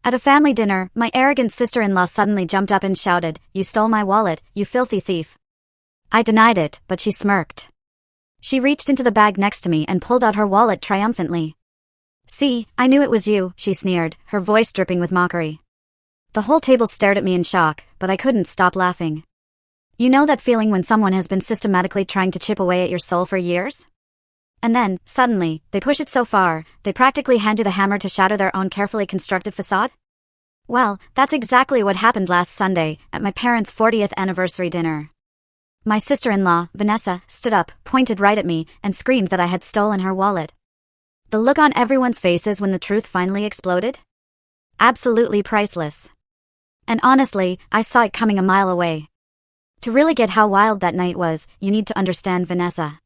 At a family dinner, my arrogant sister-in-law suddenly jumped up and shouted, "You stole my wallet, you filthy thief." I denied it, but she smirked. She reached into the bag next to me and pulled out her wallet triumphantly. "See, I knew it was you," she sneered, her voice dripping with mockery. The whole table stared at me in shock, but I couldn't stop laughing. You know that feeling when someone has been systematically trying to chip away at your soul for years? And then, suddenly, they push it so far, they practically hand you the hammer to shatter their own carefully constructed facade? Well, that's exactly what happened last Sunday, at my parents' 40th anniversary dinner. My sister-in-law, Vanessa, stood up, pointed right at me, and screamed that I had stolen her wallet. The look on everyone's faces when the truth finally exploded? Absolutely priceless. And honestly, I saw it coming a mile away. To really get how wild that night was, you need to understand Vanessa.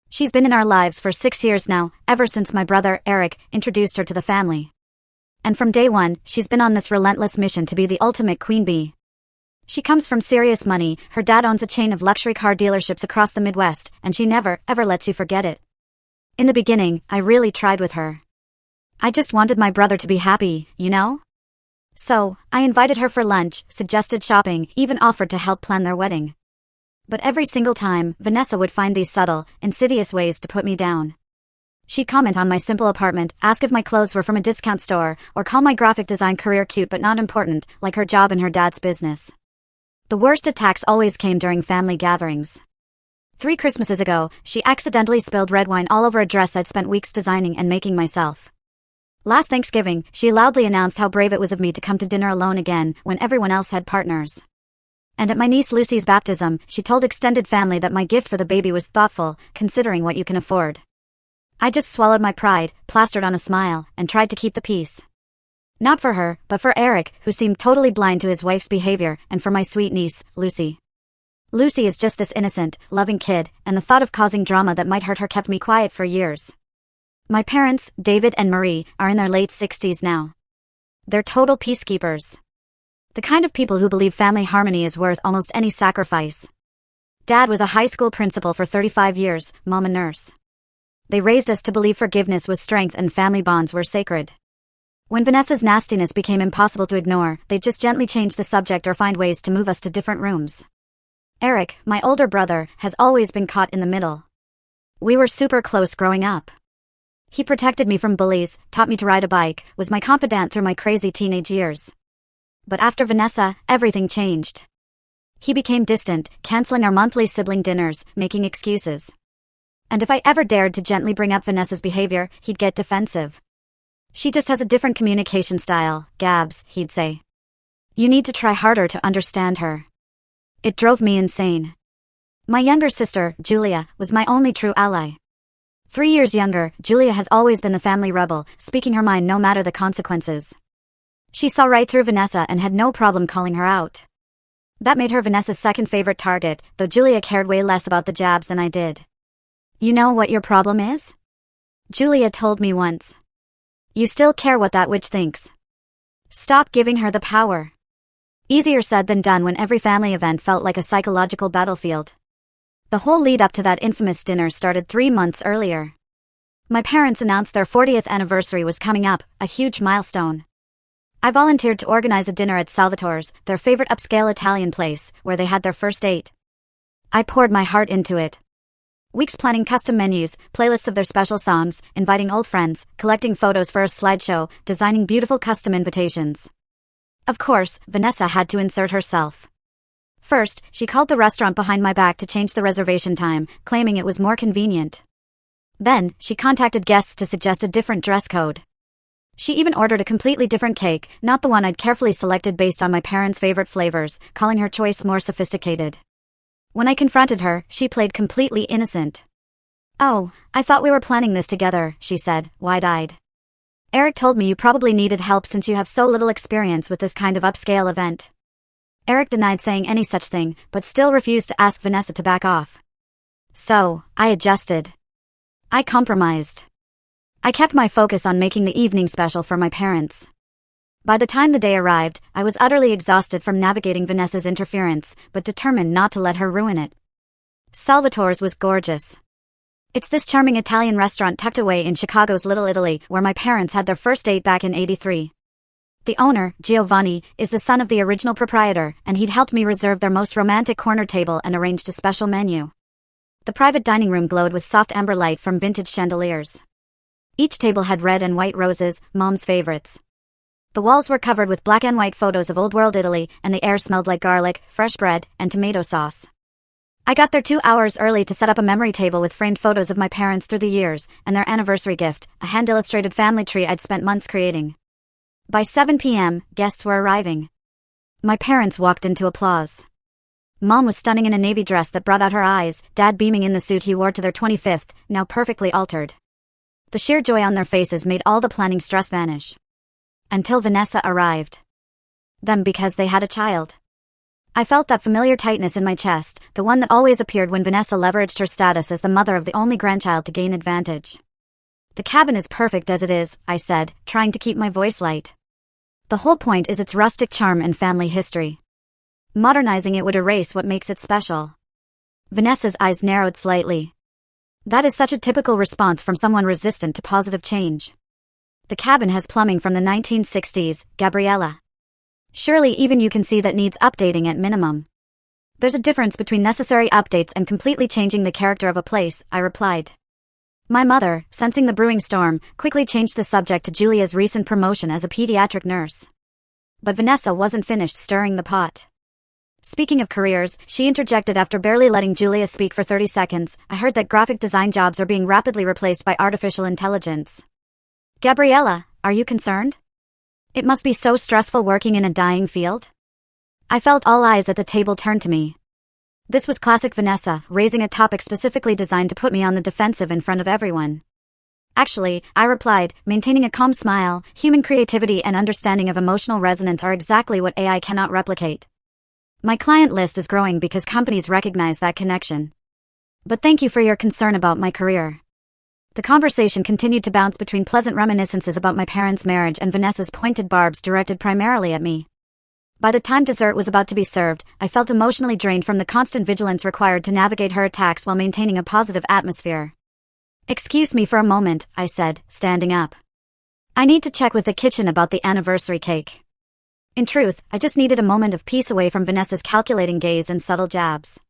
She's been in our lives for 6 years now, ever since my brother, Eric, introduced her to the family. And from day one, she's been on this relentless mission to be the ultimate queen bee. She comes from serious money, her dad owns a chain of luxury car dealerships across the Midwest, and she never, ever lets you forget it. In the beginning, I really tried with her. I just wanted my brother to be happy, you know? So, I invited her for lunch, suggested shopping, even offered to help plan their wedding. But every single time, Vanessa would find these subtle, insidious ways to put me down. She'd comment on my simple apartment, ask if my clothes were from a discount store, or call my graphic design career cute but not important, like her job in her dad's business. The worst attacks always came during family gatherings. 3 Christmases ago, she accidentally spilled red wine all over a dress I'd spent weeks designing and making myself. Last Thanksgiving, she loudly announced how brave it was of me to come to dinner alone again, when everyone else had partners. And at my niece Lucy's baptism, she told extended family that my gift for the baby was thoughtful, considering what you can afford. I just swallowed my pride, plastered on a smile, and tried to keep the peace. Not for her, but for Eric, who seemed totally blind to his wife's behavior, and for my sweet niece, Lucy. Lucy is just this innocent, loving kid, and the thought of causing drama that might hurt her kept me quiet for years. My parents, David and Marie, are in their late 60s now. They're total peacekeepers. The kind of people who believe family harmony is worth almost any sacrifice. Dad was a high school principal for 35 years, Mom a nurse. They raised us to believe forgiveness was strength and family bonds were sacred. When Vanessa's nastiness became impossible to ignore, they'd just gently change the subject or find ways to move us to different rooms. Eric, my older brother, has always been caught in the middle. We were super close growing up. He protected me from bullies, taught me to ride a bike, was my confidant through my crazy teenage years. But after Vanessa, everything changed. He became distant, canceling our monthly sibling dinners, making excuses. And if I ever dared to gently bring up Vanessa's behavior, he'd get defensive. "She just has a different communication style, Gabs," he'd say. "You need to try harder to understand her." It drove me insane. My younger sister, Julia, was my only true ally. 3 years younger, Julia has always been the family rebel, speaking her mind no matter the consequences. She saw right through Vanessa and had no problem calling her out. That made her Vanessa's second favorite target, though Julia cared way less about the jabs than I did. "You know what your problem is?" Julia told me once. "You still care what that witch thinks. Stop giving her the power." Easier said than done when every family event felt like a psychological battlefield. The whole lead up to that infamous dinner started 3 months earlier. My parents announced their 40th anniversary was coming up, a huge milestone. I volunteered to organize a dinner at Salvatore's, their favorite upscale Italian place, where they had their first date. I poured my heart into it. Weeks planning custom menus, playlists of their special songs, inviting old friends, collecting photos for a slideshow, designing beautiful custom invitations. Of course, Vanessa had to insert herself. First, she called the restaurant behind my back to change the reservation time, claiming it was more convenient. Then, she contacted guests to suggest a different dress code. She even ordered a completely different cake, not the one I'd carefully selected based on my parents' favorite flavors, calling her choice more sophisticated. When I confronted her, she played completely innocent. "Oh, I thought we were planning this together," she said, wide-eyed. "Eric told me you probably needed help since you have so little experience with this kind of upscale event." Eric denied saying any such thing, but still refused to ask Vanessa to back off. So, I adjusted. I compromised. I kept my focus on making the evening special for my parents. By the time the day arrived, I was utterly exhausted from navigating Vanessa's interference, but determined not to let her ruin it. Salvatore's was gorgeous. It's this charming Italian restaurant tucked away in Chicago's Little Italy, where my parents had their first date back in '83. The owner, Giovanni, is the son of the original proprietor, and he'd helped me reserve their most romantic corner table and arranged a special menu. The private dining room glowed with soft amber light from vintage chandeliers. Each table had red and white roses, Mom's favorites. The walls were covered with black and white photos of old-world Italy, and the air smelled like garlic, fresh bread, and tomato sauce. I got there 2 hours early to set up a memory table with framed photos of my parents through the years, and their anniversary gift, a hand-illustrated family tree I'd spent months creating. By 7 p.m., guests were arriving. My parents walked into applause. Mom was stunning in a navy dress that brought out her eyes, Dad beaming in the suit he wore to their 25th, now perfectly altered. The sheer joy on their faces made all the planning stress vanish. Until Vanessa arrived. Them because they had a child. I felt that familiar tightness in my chest, the one that always appeared when Vanessa leveraged her status as the mother of the only grandchild to gain advantage. The cabin is perfect as it is, I said, trying to keep my voice light. The whole point is its rustic charm and family history. Modernizing it would erase what makes it special. Vanessa's eyes narrowed slightly. That is such a typical response from someone resistant to positive change. The cabin has plumbing from the 1960s, Gabriella. Surely even you can see that needs updating at minimum. There's a difference between necessary updates and completely changing the character of a place, I replied. My mother, sensing the brewing storm, quickly changed the subject to Julia's recent promotion as a pediatric nurse. But Vanessa wasn't finished stirring the pot. Speaking of careers, she interjected after barely letting Julia speak for 30 seconds, I heard that graphic design jobs are being rapidly replaced by artificial intelligence. Gabriella, are you concerned? It must be so stressful working in a dying field. I felt all eyes at the table turn to me. This was classic Vanessa, raising a topic specifically designed to put me on the defensive in front of everyone. Actually, I replied, maintaining a calm smile, human creativity and understanding of emotional resonance are exactly what AI cannot replicate. My client list is growing because companies recognize that connection. But thank you for your concern about my career. The conversation continued to bounce between pleasant reminiscences about my parents' marriage and Vanessa's pointed barbs directed primarily at me. By the time dessert was about to be served, I felt emotionally drained from the constant vigilance required to navigate her attacks while maintaining a positive atmosphere. Excuse me for a moment, I said, standing up. I need to check with the kitchen about the anniversary cake. In truth, I just needed a moment of peace away from Vanessa's calculating gaze and subtle jabs.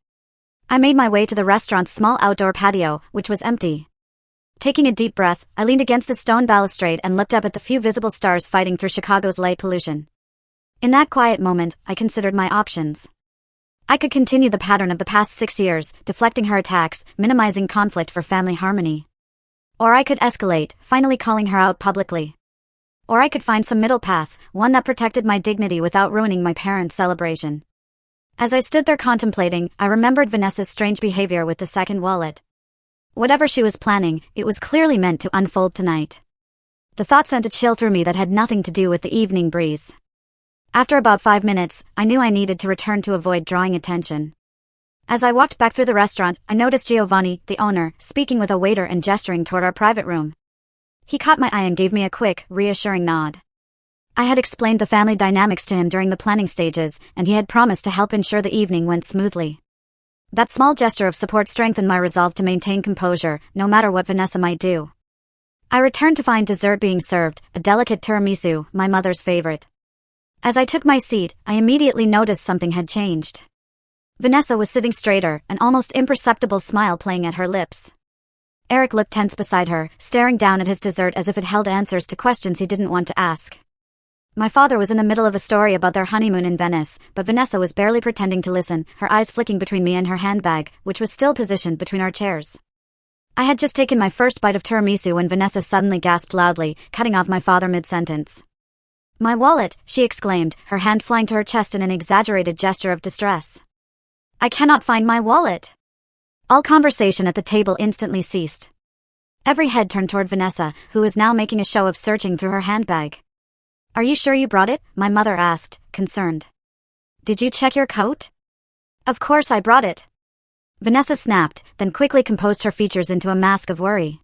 I made my way to the restaurant's small outdoor patio, which was empty. Taking a deep breath, I leaned against the stone balustrade and looked up at the few visible stars fighting through Chicago's light pollution. In that quiet moment, I considered my options. I could continue the pattern of the past 6 years, deflecting her attacks, minimizing conflict for family harmony. Or I could escalate, finally calling her out publicly. Or I could find some middle path, one that protected my dignity without ruining my parents' celebration. As I stood there contemplating, I remembered Vanessa's strange behavior with the second wallet. Whatever she was planning, it was clearly meant to unfold tonight. The thought sent a chill through me that had nothing to do with the evening breeze. After about 5 minutes, I knew I needed to return to avoid drawing attention. As I walked back through the restaurant, I noticed Giovanni, the owner, speaking with a waiter and gesturing toward our private room. He caught my eye and gave me a quick, reassuring nod. I had explained the family dynamics to him during the planning stages, and he had promised to help ensure the evening went smoothly. That small gesture of support strengthened my resolve to maintain composure, no matter what Vanessa might do. I returned to find dessert being served, a delicate tiramisu, my mother's favorite. As I took my seat, I immediately noticed something had changed. Vanessa was sitting straighter, an almost imperceptible smile playing at her lips. Eric looked tense beside her, staring down at his dessert as if it held answers to questions he didn't want to ask. My father was in the middle of a story about their honeymoon in Venice, but Vanessa was barely pretending to listen, her eyes flicking between me and her handbag, which was still positioned between our chairs. I had just taken my first bite of tiramisu when Vanessa suddenly gasped loudly, cutting off my father mid-sentence. My wallet, she exclaimed, her hand flying to her chest in an exaggerated gesture of distress. I cannot find my wallet. All conversation at the table instantly ceased. Every head turned toward Vanessa, who was now making a show of searching through her handbag. Are you sure you brought it? My mother asked, concerned. Did you check your coat? Of course I brought it. Vanessa snapped, then quickly composed her features into a mask of worry.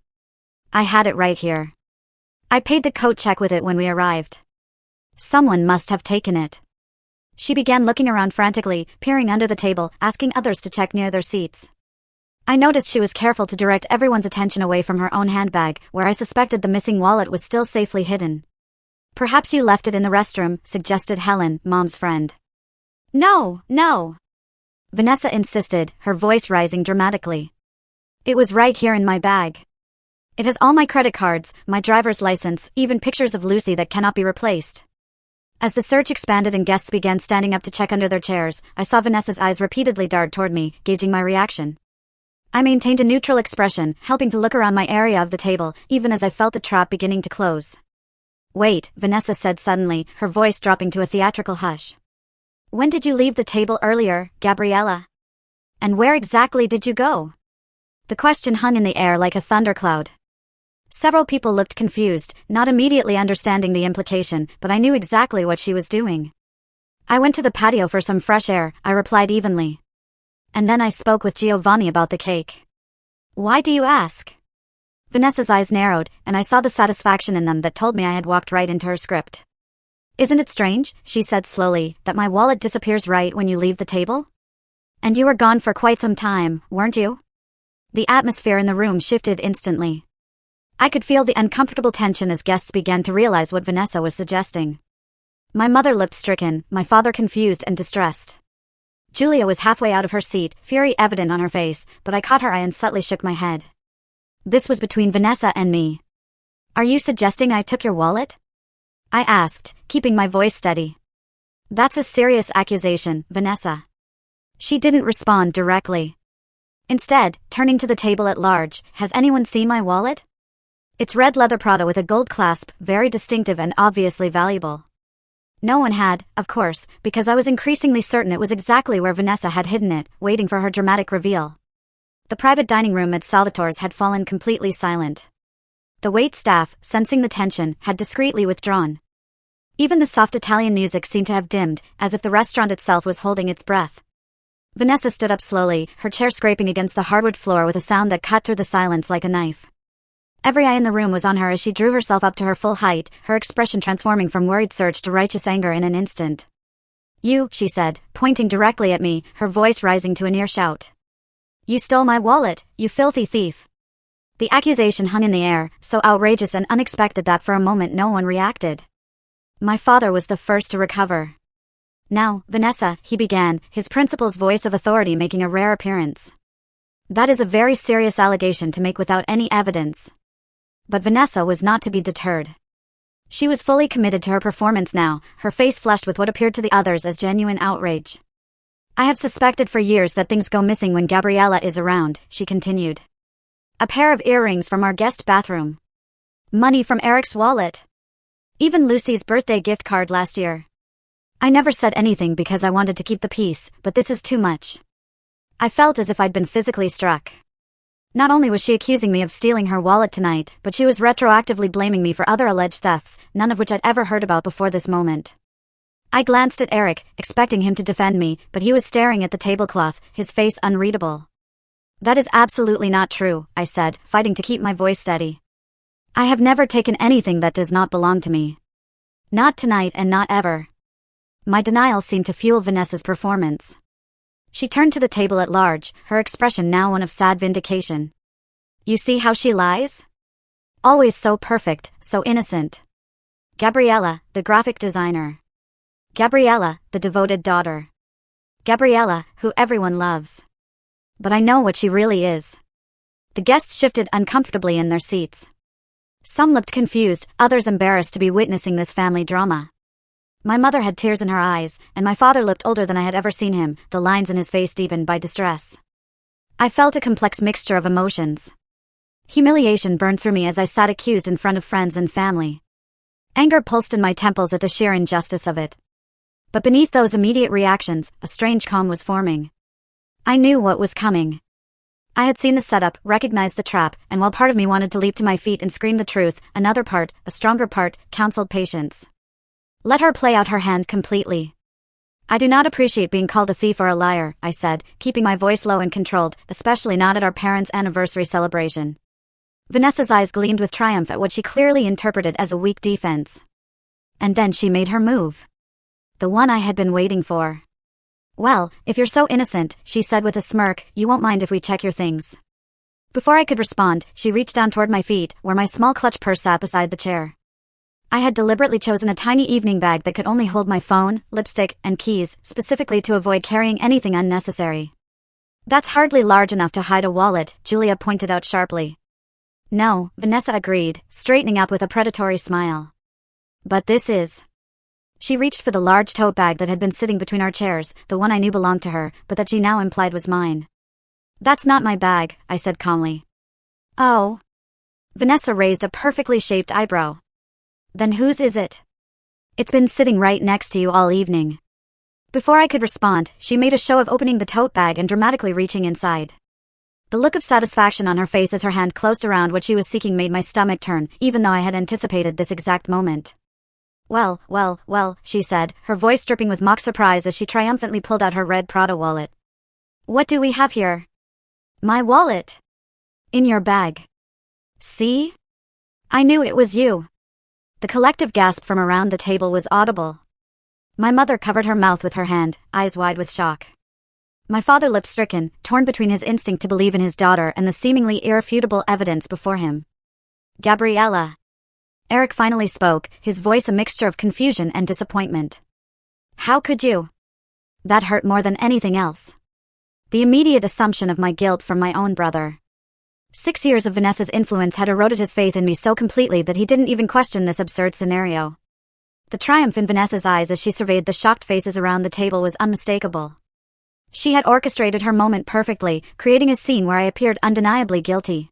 I had it right here. I paid the coat check with it when we arrived. Someone must have taken it. She began looking around frantically, peering under the table, asking others to check near their seats. I noticed she was careful to direct everyone's attention away from her own handbag, where I suspected the missing wallet was still safely hidden. Perhaps you left it in the restroom, suggested Helen, Mom's friend. No, no. Vanessa insisted, her voice rising dramatically. It was right here in my bag. It has all my credit cards, my driver's license, even pictures of Lucy that cannot be replaced. As the search expanded and guests began standing up to check under their chairs, I saw Vanessa's eyes repeatedly dart toward me, gauging my reaction. I maintained a neutral expression, helping to look around my area of the table, even as I felt the trap beginning to close. Wait, Vanessa said suddenly, her voice dropping to a theatrical hush. When did you leave the table earlier, Gabriella? And where exactly did you go? The question hung in the air like a thundercloud. Several people looked confused, not immediately understanding the implication, but I knew exactly what she was doing. I went to the patio for some fresh air, I replied evenly. And then I spoke with Giovanni about the cake. Why do you ask? Vanessa's eyes narrowed, and I saw the satisfaction in them that told me I had walked right into her script. Isn't it strange, she said slowly, that my wallet disappears right when you leave the table? And you were gone for quite some time, weren't you? The atmosphere in the room shifted instantly. I could feel the uncomfortable tension as guests began to realize what Vanessa was suggesting. My mother looked stricken, my father confused and distressed. Julia was halfway out of her seat, fury evident on her face, but I caught her eye and subtly shook my head. This was between Vanessa and me. Are you suggesting I took your wallet? I asked, keeping my voice steady. That's a serious accusation, Vanessa. She didn't respond directly. Instead, turning to the table at large, has anyone seen my wallet? It's red leather Prada with a gold clasp, very distinctive and obviously valuable. No one had, of course, because I was increasingly certain it was exactly where Vanessa had hidden it, waiting for her dramatic reveal. The private dining room at Salvatore's had fallen completely silent. The wait staff, sensing the tension, had discreetly withdrawn. Even the soft Italian music seemed to have dimmed, as if the restaurant itself was holding its breath. Vanessa stood up slowly, her chair scraping against the hardwood floor with a sound that cut through the silence like a knife. Every eye in the room was on her as she drew herself up to her full height, her expression transforming from worried search to righteous anger in an instant. You, she said, pointing directly at me, her voice rising to a near shout. You stole my wallet, you filthy thief. The accusation hung in the air, so outrageous and unexpected that for a moment no one reacted. My father was the first to recover. Now, Vanessa, he began, his principal's voice of authority making a rare appearance. That is a very serious allegation to make without any evidence. But Vanessa was not to be deterred. She was fully committed to her performance now, her face flushed with what appeared to the others as genuine outrage. I have suspected for years that things go missing when Gabriella is around, she continued. A pair of earrings from our guest bathroom. Money from Eric's wallet. Even Lucy's birthday gift card last year. I never said anything because I wanted to keep the peace, but this is too much. I felt as if I'd been physically struck. Not only was she accusing me of stealing her wallet tonight, but she was retroactively blaming me for other alleged thefts, none of which I'd ever heard about before this moment. I glanced at Eric, expecting him to defend me, but he was staring at the tablecloth, his face unreadable. That is absolutely not true, I said, fighting to keep my voice steady. I have never taken anything that does not belong to me. Not tonight and not ever. My denial seemed to fuel Vanessa's performance. She turned to the table at large, her expression now one of sad vindication. You see how she lies? Always so perfect, so innocent. Gabriella, the graphic designer. Gabriella, the devoted daughter. Gabriella, who everyone loves. But I know what she really is. The guests shifted uncomfortably in their seats. Some looked confused, others embarrassed to be witnessing this family drama. My mother had tears in her eyes, and my father looked older than I had ever seen him, the lines in his face deepened by distress. I felt a complex mixture of emotions. Humiliation burned through me as I sat accused in front of friends and family. Anger pulsed in my temples at the sheer injustice of it. But beneath those immediate reactions, a strange calm was forming. I knew what was coming. I had seen the setup, recognized the trap, and while part of me wanted to leap to my feet and scream the truth, another part, a stronger part, counseled patience. Let her play out her hand completely. I do not appreciate being called a thief or a liar, I said, keeping my voice low and controlled, especially not at our parents' anniversary celebration. Vanessa's eyes gleamed with triumph at what she clearly interpreted as a weak defense. And then she made her move. The one I had been waiting for. Well, if you're so innocent, she said with a smirk, you won't mind if we check your things. Before I could respond, she reached down toward my feet, where my small clutch purse sat beside the chair. I had deliberately chosen a tiny evening bag that could only hold my phone, lipstick, and keys, specifically to avoid carrying anything unnecessary. That's hardly large enough to hide a wallet, Julia pointed out sharply. No, Vanessa agreed, straightening up with a predatory smile. But this is. She reached for the large tote bag that had been sitting between our chairs, the one I knew belonged to her, but that she now implied was mine. That's not my bag, I said calmly. Oh. Vanessa raised a perfectly shaped eyebrow. Then whose is it? It's been sitting right next to you all evening. Before I could respond, she made a show of opening the tote bag and dramatically reaching inside. The look of satisfaction on her face as her hand closed around what she was seeking made my stomach turn, even though I had anticipated this exact moment. Well, she said, her voice dripping with mock surprise as she triumphantly pulled out her red Prada wallet. What do we have here? My wallet. In your bag. See? I knew it was you. The collective gasp from around the table was audible. My mother covered her mouth with her hand, eyes wide with shock. My father lip-stricken, torn between his instinct to believe in his daughter and the seemingly irrefutable evidence before him. Gabriella. Eric finally spoke, his voice a mixture of confusion and disappointment. How could you? That hurt more than anything else. The immediate assumption of my guilt from my own brother. 6 years of Vanessa's influence had eroded his faith in me so completely that he didn't even question this absurd scenario. The triumph in Vanessa's eyes as she surveyed the shocked faces around the table was unmistakable. She had orchestrated her moment perfectly, creating a scene where I appeared undeniably guilty.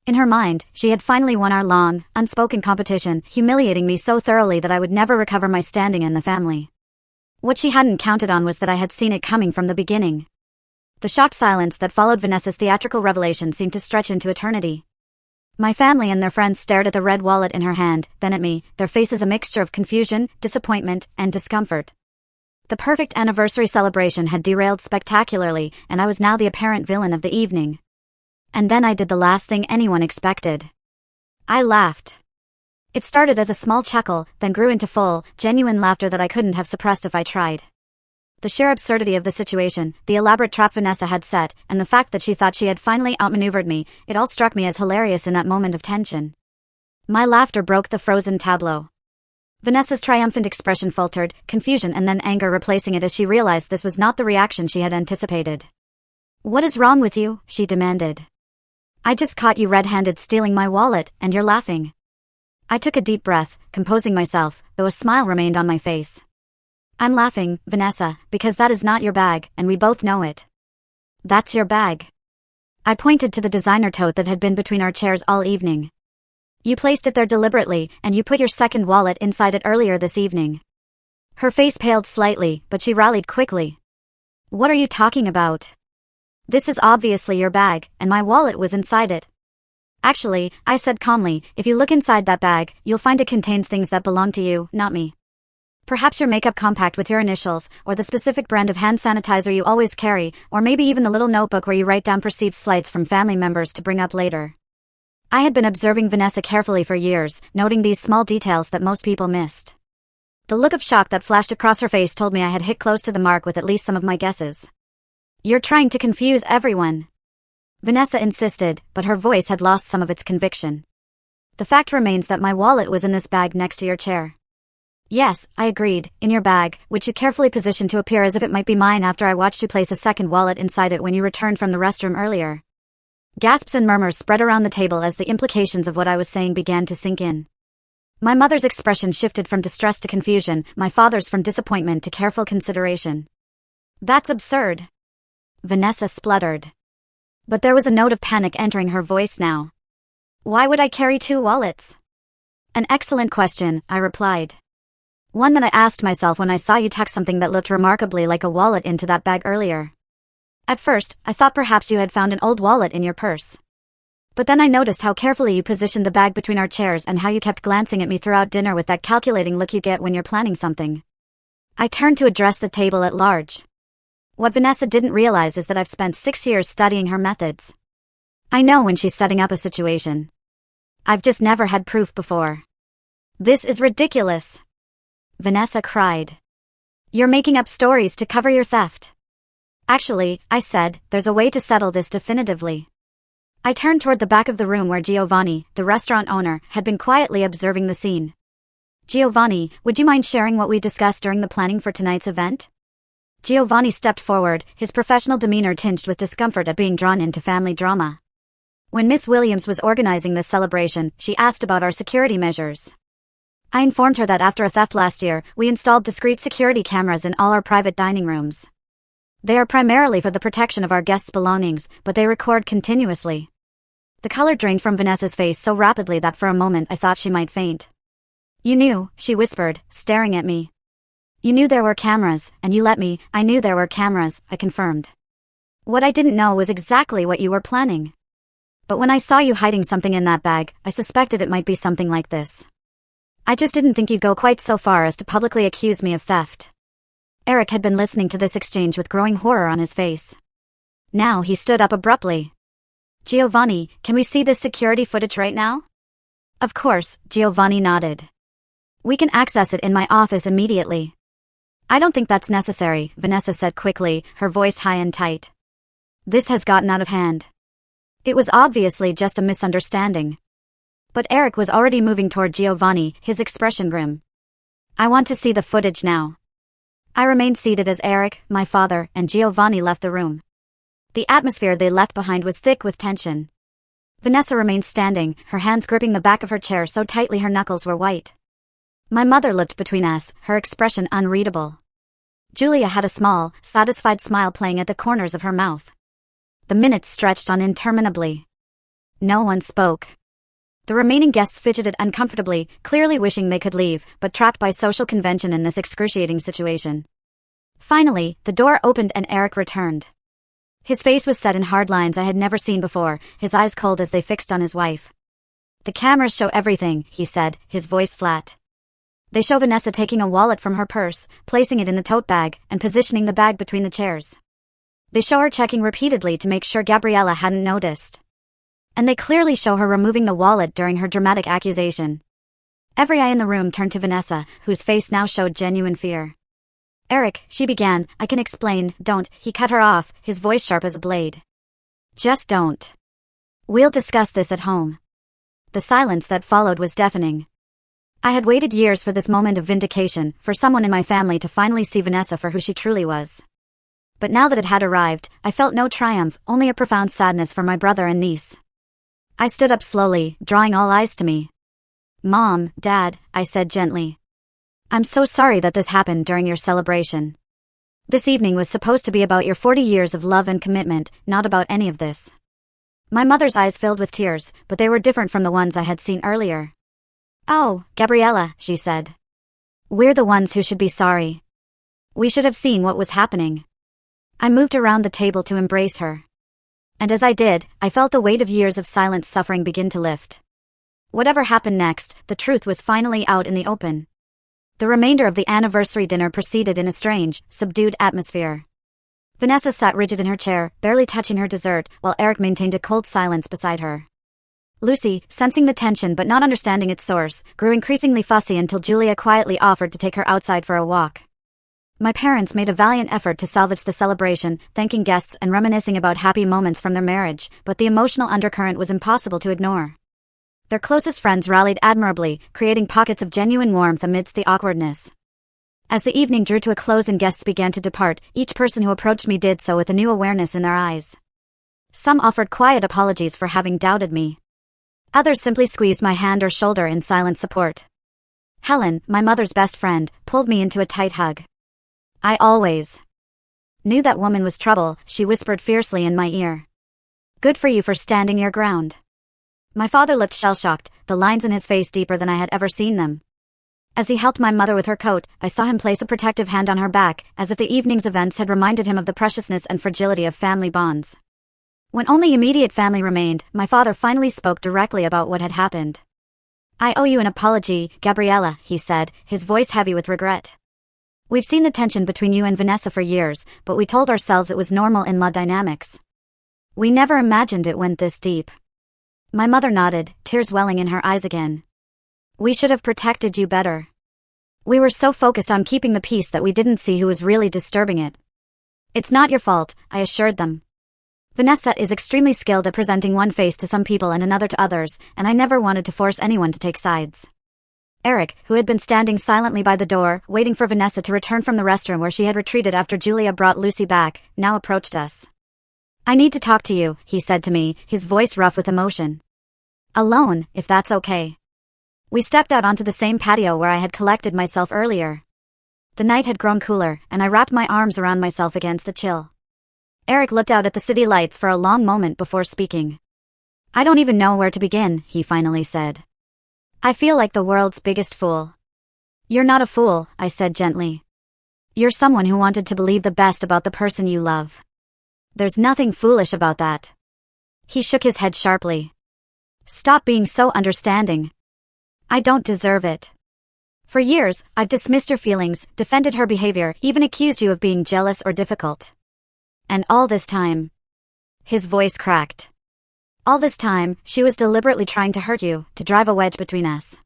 In her mind, she had finally won our long, unspoken competition, humiliating me so thoroughly that I would never recover my standing in the family. What she hadn't counted on was that I had seen it coming from the beginning. The shocked silence that followed Vanessa's theatrical revelation seemed to stretch into eternity. My family and their friends stared at the red wallet in her hand, then at me, their faces a mixture of confusion, disappointment, and discomfort. The perfect anniversary celebration had derailed spectacularly, and I was now the apparent villain of the evening. And then I did the last thing anyone expected. I laughed. It started as a small chuckle, then grew into full, genuine laughter that I couldn't have suppressed if I tried. The sheer absurdity of the situation, the elaborate trap Vanessa had set, and the fact that she thought she had finally outmaneuvered me, it all struck me as hilarious in that moment of tension. My laughter broke the frozen tableau. Vanessa's triumphant expression faltered, confusion and then anger replacing it as she realized this was not the reaction she had anticipated. What is wrong with you? She demanded. I just caught you red-handed stealing my wallet, and you're laughing. I took a deep breath, composing myself, though a smile remained on my face. I'm laughing, Vanessa, because that is not your bag, and we both know it. That's your bag. I pointed to the designer tote that had been between our chairs all evening. You placed it there deliberately, and you put your second wallet inside it earlier this evening. Her face paled slightly, but she rallied quickly. What are you talking about? This is obviously your bag, and my wallet was inside it. Actually, I said calmly, if you look inside that bag, you'll find it contains things that belong to you, not me. Perhaps your makeup compact with your initials, or the specific brand of hand sanitizer you always carry, or maybe even the little notebook where you write down perceived slights from family members to bring up later. I had been observing Vanessa carefully for years, noting these small details that most people missed. The look of shock that flashed across her face told me I had hit close to the mark with at least some of my guesses. You're trying to confuse everyone. Vanessa insisted, but her voice had lost some of its conviction. The fact remains that my wallet was in this bag next to your chair. Yes, I agreed, in your bag, which you carefully positioned to appear as if it might be mine after I watched you place a second wallet inside it when you returned from the restroom earlier. Gasps and murmurs spread around the table as the implications of what I was saying began to sink in. My mother's expression shifted from distress to confusion, my father's from disappointment to careful consideration. That's absurd. Vanessa spluttered. But there was a note of panic entering her voice now. Why would I carry 2 wallets? An excellent question, I replied. One that I asked myself when I saw you tuck something that looked remarkably like a wallet into that bag earlier. At first, I thought perhaps you had found an old wallet in your purse. But then I noticed how carefully you positioned the bag between our chairs and how you kept glancing at me throughout dinner with that calculating look you get when you're planning something. I turned to address the table at large. What Vanessa didn't realize is that I've spent 6 years studying her methods. I know when she's setting up a situation. I've just never had proof before. This is ridiculous. Vanessa cried. You're making up stories to cover your theft. Actually, I said, there's a way to settle this definitively. I turned toward the back of the room where Giovanni, the restaurant owner, had been quietly observing the scene. Giovanni, would you mind sharing what we discussed during the planning for tonight's event? Giovanni stepped forward, his professional demeanor tinged with discomfort at being drawn into family drama. When Miss Williams was organizing this celebration, she asked about our security measures. I informed her that after a theft last year, we installed discreet security cameras in all our private dining rooms. They are primarily for the protection of our guests' belongings, but they record continuously. The color drained from Vanessa's face so rapidly that for a moment I thought she might faint. You knew, she whispered, staring at me. You knew there were cameras, and you let me. I knew there were cameras, I confirmed. What I didn't know was exactly what you were planning. But when I saw you hiding something in that bag, I suspected it might be something like this. I just didn't think you'd go quite so far as to publicly accuse me of theft. Eric had been listening to this exchange with growing horror on his face. Now he stood up abruptly. Giovanni, can we see this security footage right now? Of course, Giovanni nodded. We can access it in my office immediately. I don't think that's necessary, Vanessa said quickly, her voice high and tight. This has gotten out of hand. It was obviously just a misunderstanding. But Eric was already moving toward Giovanni, his expression grim. I want to see the footage now. I remained seated as Eric, my father, and Giovanni left the room. The atmosphere they left behind was thick with tension. Vanessa remained standing, her hands gripping the back of her chair so tightly her knuckles were white. My mother looked between us, her expression unreadable. Julia had a small, satisfied smile playing at the corners of her mouth. The minutes stretched on interminably. No one spoke. The remaining guests fidgeted uncomfortably, clearly wishing they could leave, but trapped by social convention in this excruciating situation. Finally, the door opened and Eric returned. His face was set in hard lines I had never seen before, his eyes cold as they fixed on his wife. The cameras show everything, he said, his voice flat. They show Vanessa taking a wallet from her purse, placing it in the tote bag, and positioning the bag between the chairs. They show her checking repeatedly to make sure Gabriella hadn't noticed. And they clearly show her removing the wallet during her dramatic accusation. Every eye in the room turned to Vanessa, whose face now showed genuine fear. Eric, she began, I can explain, don't, he cut her off, his voice sharp as a blade. Just don't. We'll discuss this at home. The silence that followed was deafening. I had waited years for this moment of vindication, for someone in my family to finally see Vanessa for who she truly was. But now that it had arrived, I felt no triumph, only a profound sadness for my brother and niece. I stood up slowly, drawing all eyes to me. Mom, Dad, I said gently. I'm so sorry that this happened during your celebration. This evening was supposed to be about your 40 years of love and commitment, not about any of this. My mother's eyes filled with tears, but they were different from the ones I had seen earlier. Oh, Gabriella, she said. We're the ones who should be sorry. We should have seen what was happening. I moved around the table to embrace her. And as I did, I felt the weight of years of silent suffering begin to lift. Whatever happened next, the truth was finally out in the open. The remainder of the anniversary dinner proceeded in a strange, subdued atmosphere. Vanessa sat rigid in her chair, barely touching her dessert, while Eric maintained a cold silence beside her. Lucy, sensing the tension but not understanding its source, grew increasingly fussy until Julia quietly offered to take her outside for a walk. My parents made a valiant effort to salvage the celebration, thanking guests and reminiscing about happy moments from their marriage, but the emotional undercurrent was impossible to ignore. Their closest friends rallied admirably, creating pockets of genuine warmth amidst the awkwardness. As the evening drew to a close and guests began to depart, each person who approached me did so with a new awareness in their eyes. Some offered quiet apologies for having doubted me. Others simply squeezed my hand or shoulder in silent support. Helen, my mother's best friend, pulled me into a tight hug. I always knew that woman was trouble, she whispered fiercely in my ear. Good for you for standing your ground. My father looked shell-shocked, the lines in his face deeper than I had ever seen them. As he helped my mother with her coat, I saw him place a protective hand on her back, as if the evening's events had reminded him of the preciousness and fragility of family bonds. When only immediate family remained, my father finally spoke directly about what had happened. I owe you an apology, Gabriella, he said, his voice heavy with regret. We've seen the tension between you and Vanessa for years, but we told ourselves it was normal in-law dynamics. We never imagined it went this deep. My mother nodded, tears welling in her eyes again. We should have protected you better. We were so focused on keeping the peace that we didn't see who was really disturbing it. It's not your fault, I assured them. Vanessa is extremely skilled at presenting one face to some people and another to others, and I never wanted to force anyone to take sides. Eric, who had been standing silently by the door, waiting for Vanessa to return from the restroom where she had retreated after Julia brought Lucy back, now approached us. "I need to talk to you," he said to me, his voice rough with emotion. "Alone, if that's okay." We stepped out onto the same patio where I had collected myself earlier. The night had grown cooler, and I wrapped my arms around myself against the chill. Eric looked out at the city lights for a long moment before speaking. "I don't even know where to begin," he finally said. "I feel like the world's biggest fool." "You're not a fool," I said gently. "You're someone who wanted to believe the best about the person you love. There's nothing foolish about that." He shook his head sharply. "Stop being so understanding. I don't deserve it. For years, I've dismissed your feelings, defended her behavior, even accused you of being jealous or difficult. And all this time..." His voice cracked. "All this time, she was deliberately trying to hurt you, to drive a wedge between us.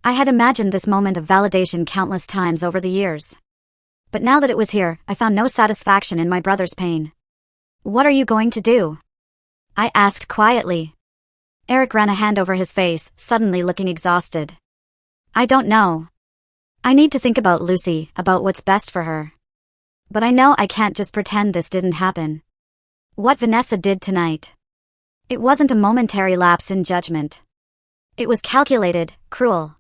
I had imagined this moment of validation countless times over the years. But now that it was here, I found no satisfaction in my brother's pain." "What are you going to do?" I asked quietly. Eric ran a hand over his face, suddenly looking exhausted. "I don't know. I need to think about Lucy, about what's best for her. But I know I can't just pretend this didn't happen. What Vanessa did tonight. It wasn't a momentary lapse in judgment. It was calculated, cruel.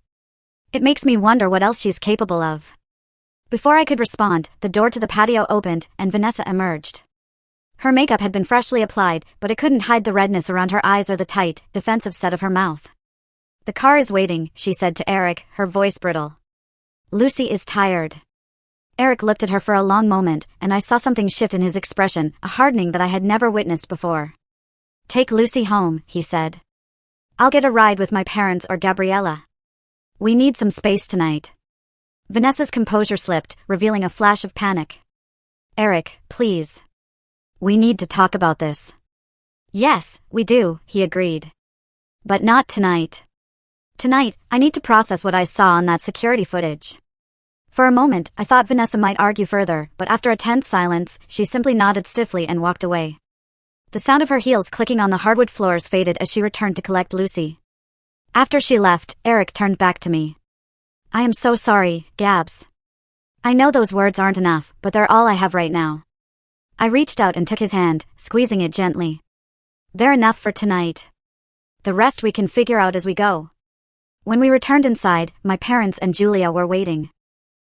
It makes me wonder what else she's capable of." Before I could respond, the door to the patio opened, and Vanessa emerged. Her makeup had been freshly applied, but it couldn't hide the redness around her eyes or the tight, defensive set of her mouth. "The car is waiting," she said to Eric, her voice brittle. "Lucy is tired." Eric looked at her for a long moment, and I saw something shift in his expression, a hardening that I had never witnessed before. "Take Lucy home," he said. "I'll get a ride with my parents or Gabriella. We need some space tonight." Vanessa's composure slipped, revealing a flash of panic. "Eric, please. We need to talk about this." "Yes, we do," he agreed. "But not tonight. Tonight, I need to process what I saw on that security footage." For a moment, I thought Vanessa might argue further, but after a tense silence, she simply nodded stiffly and walked away. The sound of her heels clicking on the hardwood floors faded as she returned to collect Lucy. After she left, Eric turned back to me. "I am so sorry, Gabs. I know those words aren't enough, but they're all I have right now." I reached out and took his hand, squeezing it gently. "They're enough for tonight. The rest we can figure out as we go." When we returned inside, my parents and Julia were waiting.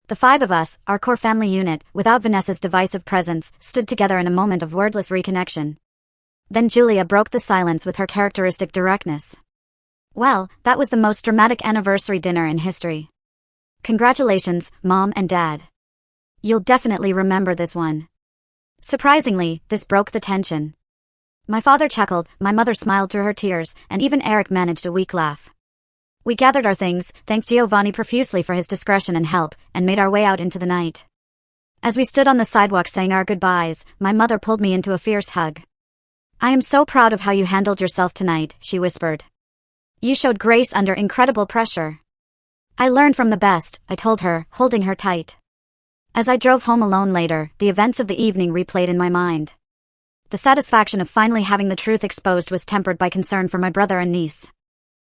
The five of us, our core family unit, without Vanessa's divisive presence, stood together in a moment of wordless reconnection. Then Julia broke the silence with her characteristic directness. "Well, that was the most dramatic anniversary dinner in history. Congratulations, Mom and Dad. You'll definitely remember this one." Surprisingly, this broke the tension. My father chuckled, my mother smiled through her tears, and even Eric managed a weak laugh. We gathered our things, thanked Giovanni profusely for his discretion and help, and made our way out into the night. As we stood on the sidewalk saying our goodbyes, my mother pulled me into a fierce hug. "I am so proud of how you handled yourself tonight," she whispered. "You showed grace under incredible pressure." "I learned from the best," I told her, holding her tight. As I drove home alone later, the events of the evening replayed in my mind. The satisfaction of finally having the truth exposed was tempered by concern for my brother and niece.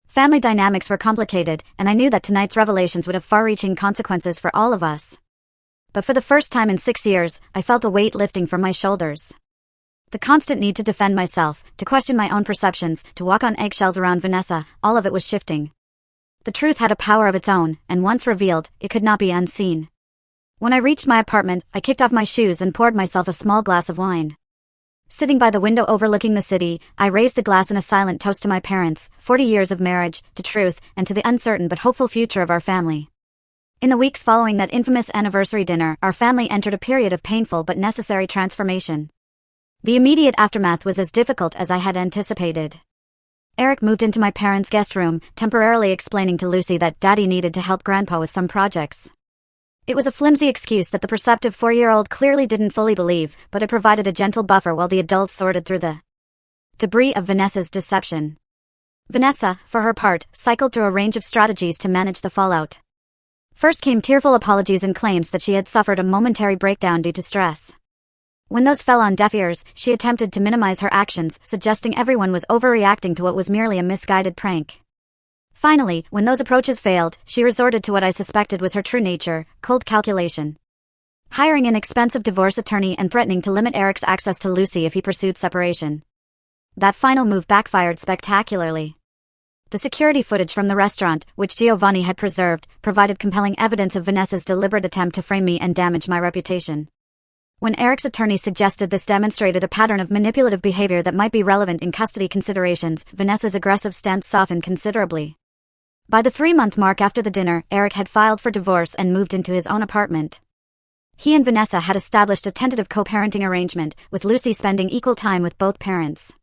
Family dynamics were complicated, and I knew that tonight's revelations would have far-reaching consequences for all of us. But for the first time in 6 years, I felt a weight lifting from my shoulders. The constant need to defend myself, to question my own perceptions, to walk on eggshells around Vanessa, all of it was shifting. The truth had a power of its own, and once revealed, it could not be unseen. When I reached my apartment, I kicked off my shoes and poured myself a small glass of wine. Sitting by the window overlooking the city, I raised the glass in a silent toast to my parents, 40 years of marriage, to truth, and to the uncertain but hopeful future of our family. In the weeks following that infamous anniversary dinner, our family entered a period of painful but necessary transformation. The immediate aftermath was as difficult as I had anticipated. Eric moved into my parents' guest room, temporarily explaining to Lucy that Daddy needed to help Grandpa with some projects. It was a flimsy excuse that the perceptive 4-year-old clearly didn't fully believe, but it provided a gentle buffer while the adults sorted through the debris of Vanessa's deception. Vanessa, for her part, cycled through a range of strategies to manage the fallout. First came tearful apologies and claims that she had suffered a momentary breakdown due to stress. When those fell on deaf ears, she attempted to minimize her actions, suggesting everyone was overreacting to what was merely a misguided prank. Finally, when those approaches failed, she resorted to what I suspected was her true nature, cold calculation. Hiring an expensive divorce attorney and threatening to limit Eric's access to Lucy if he pursued separation. That final move backfired spectacularly. The security footage from the restaurant, which Giovanni had preserved, provided compelling evidence of Vanessa's deliberate attempt to frame me and damage my reputation. When Eric's attorney suggested this demonstrated a pattern of manipulative behavior that might be relevant in custody considerations, Vanessa's aggressive stance softened considerably. By the 3-month mark after the dinner, Eric had filed for divorce and moved into his own apartment. He and Vanessa had established a tentative co-parenting arrangement, with Lucy spending equal time with both parents.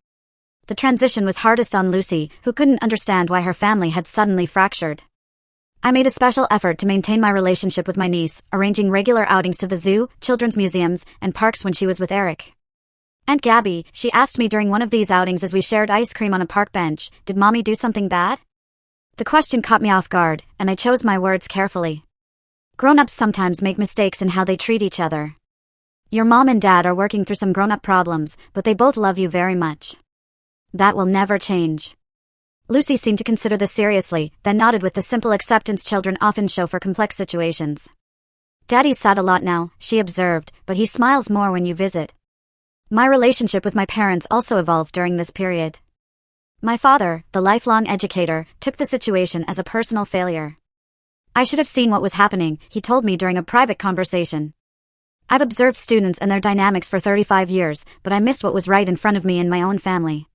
The transition was hardest on Lucy, who couldn't understand why her family had suddenly fractured. I made a special effort to maintain my relationship with my niece, arranging regular outings to the zoo, children's museums, and parks when she was with Eric. "Aunt Gabby," she asked me during one of these outings as we shared ice cream on a park bench, "did Mommy do something bad?" The question caught me off guard, and I chose my words carefully. Grown-ups sometimes make mistakes in how they treat each other. Your mom and dad are working through some grown-up problems, but they both love you very much. That will never change. Lucy seemed to consider this seriously, then nodded with the simple acceptance children often show for complex situations. "Daddy's sad a lot now," she observed, "but he smiles more when you visit." My relationship with my parents also evolved during this period. My father, the lifelong educator, took the situation as a personal failure. "I should have seen what was happening," he told me during a private conversation. "I've observed students and their dynamics for 35 years, but I missed what was right in front of me in my own family."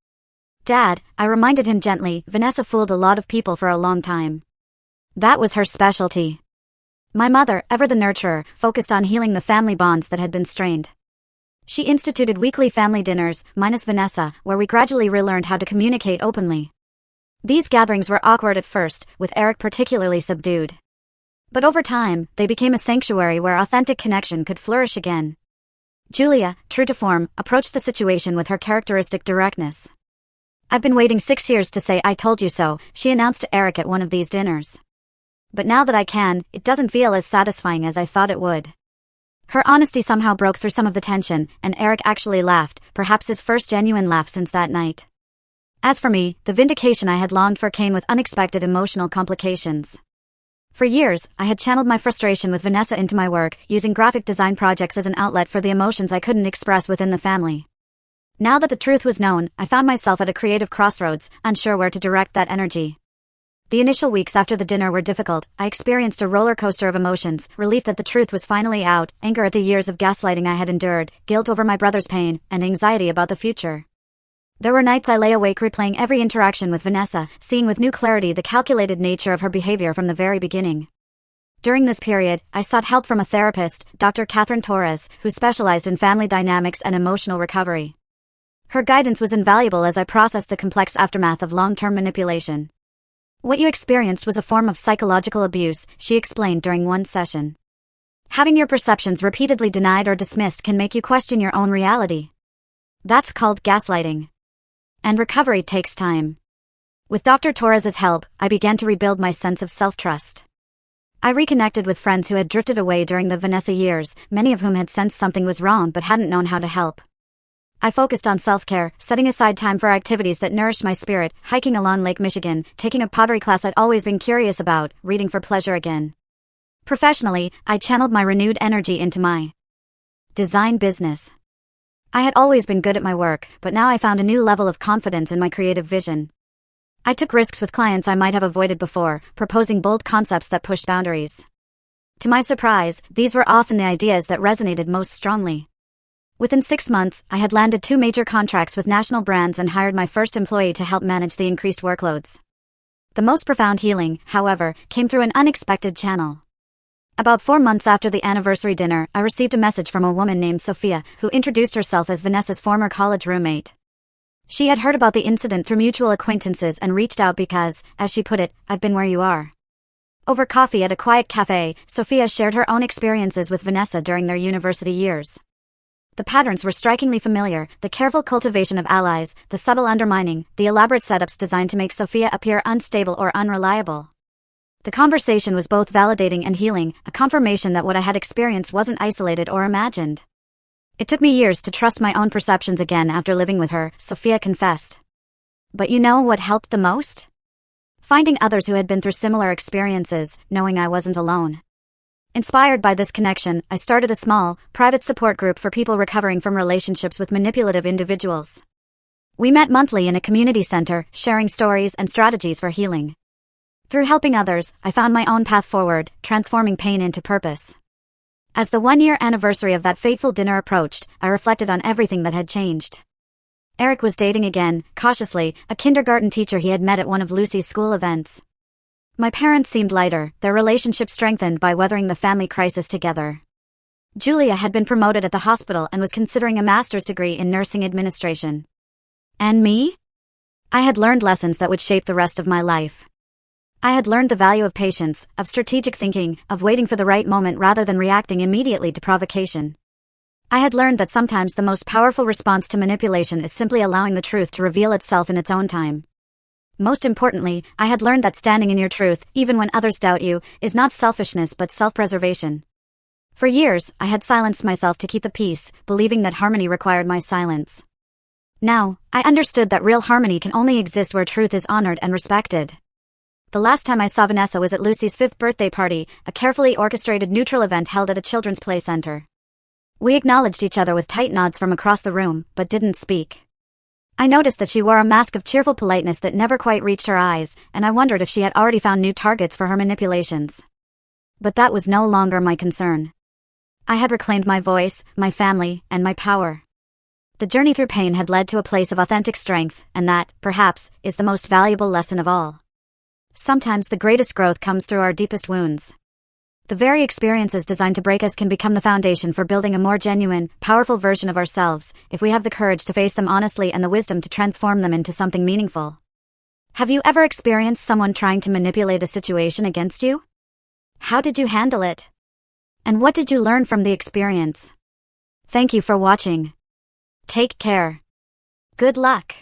"Dad," I reminded him gently, "Vanessa fooled a lot of people for a long time. That was her specialty." My mother, ever the nurturer, focused on healing the family bonds that had been strained. She instituted weekly family dinners, minus Vanessa, where we gradually relearned how to communicate openly. These gatherings were awkward at first, with Eric particularly subdued. But over time, they became a sanctuary where authentic connection could flourish again. Julia, true to form, approached the situation with her characteristic directness. "I've been waiting 6 years to say 'I told you so,'" she announced to Eric at one of these dinners. "But now that I can, it doesn't feel as satisfying as I thought it would." Her honesty somehow broke through some of the tension, and Eric actually laughed, perhaps his first genuine laugh since that night. As for me, the vindication I had longed for came with unexpected emotional complications. For years, I had channeled my frustration with Vanessa into my work, using graphic design projects as an outlet for the emotions I couldn't express within the family. Now that the truth was known, I found myself at a creative crossroads, unsure where to direct that energy. The initial weeks after the dinner were difficult. I experienced a roller coaster of emotions, relief that the truth was finally out, anger at the years of gaslighting I had endured, guilt over my brother's pain, and anxiety about the future. There were nights I lay awake replaying every interaction with Vanessa, seeing with new clarity the calculated nature of her behavior from the very beginning. During this period, I sought help from a therapist, Dr. Catherine Torres, who specialized in family dynamics and emotional recovery. Her guidance was invaluable as I processed the complex aftermath of long-term manipulation. "What you experienced was a form of psychological abuse," she explained during one session. "Having your perceptions repeatedly denied or dismissed can make you question your own reality. That's called gaslighting. And recovery takes time." With Dr. Torres's help, I began to rebuild my sense of self-trust. I reconnected with friends who had drifted away during the Vanessa years, many of whom had sensed something was wrong but hadn't known how to help. I focused on self-care, setting aside time for activities that nourished my spirit, hiking along Lake Michigan, taking a pottery class I'd always been curious about, reading for pleasure again. Professionally, I channeled my renewed energy into my design business. I had always been good at my work, but now I found a new level of confidence in my creative vision. I took risks with clients I might have avoided before, proposing bold concepts that pushed boundaries. To my surprise, these were often the ideas that resonated most strongly. Within 6 months, I had landed 2 major contracts with national brands and hired my first employee to help manage the increased workloads. The most profound healing, however, came through an unexpected channel. About 4 months after the anniversary dinner, I received a message from a woman named Sophia, who introduced herself as Vanessa's former college roommate. She had heard about the incident through mutual acquaintances and reached out because, as she put it, "I've been where you are." Over coffee at a quiet cafe, Sophia shared her own experiences with Vanessa during their university years. The patterns were strikingly familiar: the careful cultivation of allies, the subtle undermining, the elaborate setups designed to make Sophia appear unstable or unreliable. The conversation was both validating and healing, a confirmation that what I had experienced wasn't isolated or imagined. "It took me years to trust my own perceptions again after living with her," Sophia confessed. "But you know what helped the most? finding others who had been through similar experiences, knowing I wasn't alone. Inspired by this connection, I started a small, private support group for people recovering from relationships with manipulative individuals. We met monthly in a community center, sharing stories and strategies for healing. Through helping others, I found my own path forward, transforming pain into purpose. As the 1-year anniversary of that fateful dinner approached, I reflected on everything that had changed. Eric was dating again, cautiously, a kindergarten teacher he had met at one of Lucy's school events. My parents seemed lighter, their relationship strengthened by weathering the family crisis together. Julia had been promoted at the hospital and was considering a master's degree in nursing administration. And me? I had learned lessons that would shape the rest of my life. I had learned the value of patience, of strategic thinking, of waiting for the right moment rather than reacting immediately to provocation. I had learned that sometimes the most powerful response to manipulation is simply allowing the truth to reveal itself in its own time. Most importantly, I had learned that standing in your truth, even when others doubt you, is not selfishness but self-preservation. For years, I had silenced myself to keep the peace, believing that harmony required my silence. Now, I understood that real harmony can only exist where truth is honored and respected. The last time I saw Vanessa was at Lucy's 5th birthday party, a carefully orchestrated neutral event held at a children's play center. We acknowledged each other with tight nods from across the room, but didn't speak. I noticed that she wore a mask of cheerful politeness that never quite reached her eyes, and I wondered if she had already found new targets for her manipulations. But that was no longer my concern. I had reclaimed my voice, my family, and my power. The journey through pain had led to a place of authentic strength, and that, perhaps, is the most valuable lesson of all. Sometimes the greatest growth comes through our deepest wounds. The very experiences designed to break us can become the foundation for building a more genuine, powerful version of ourselves, if we have the courage to face them honestly and the wisdom to transform them into something meaningful. Have you ever experienced someone trying to manipulate a situation against you? How did you handle it? And what did you learn from the experience? Thank you for watching. Take care. Good luck.